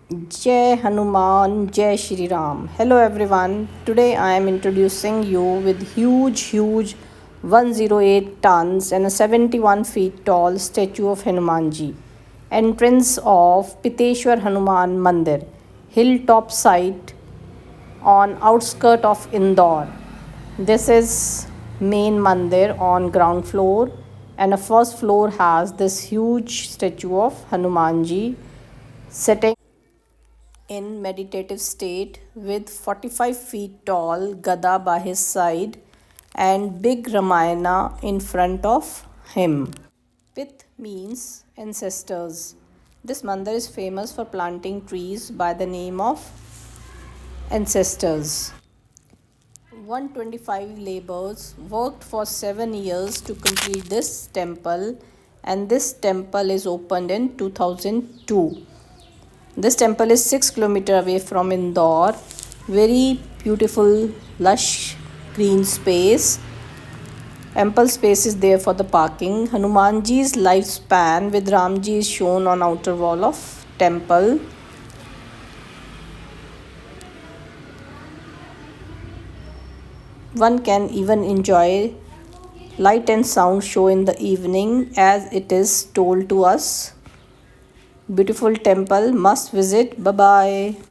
Jai Hanuman, Jai Shri Ram. Hello everyone. Today I am introducing you with huge 108 tons and a 71 feet tall statue of Hanumanji. Entrance of Pitreshwar Hanuman Mandir, hilltop site on outskirt of Indore. This is main mandir on ground floor, and the first floor has this huge statue of Hanumanji sitting in meditative state with 45 feet tall Gada by his side and big Ramayana in front of him. Pith means ancestors. This mandir is famous for planting trees by the name of ancestors. 125 laborers worked for 7 years to complete this temple, and this temple is opened in 2002. This temple is 6 km away from Indore. Very beautiful, lush green space. Ample space is there for the parking. Hanumanji's lifespan with Ramji is shown on outer wall of temple. One can even enjoy light and sound show in the evening, as it is told to us. Beautiful temple, must visit. Bye bye.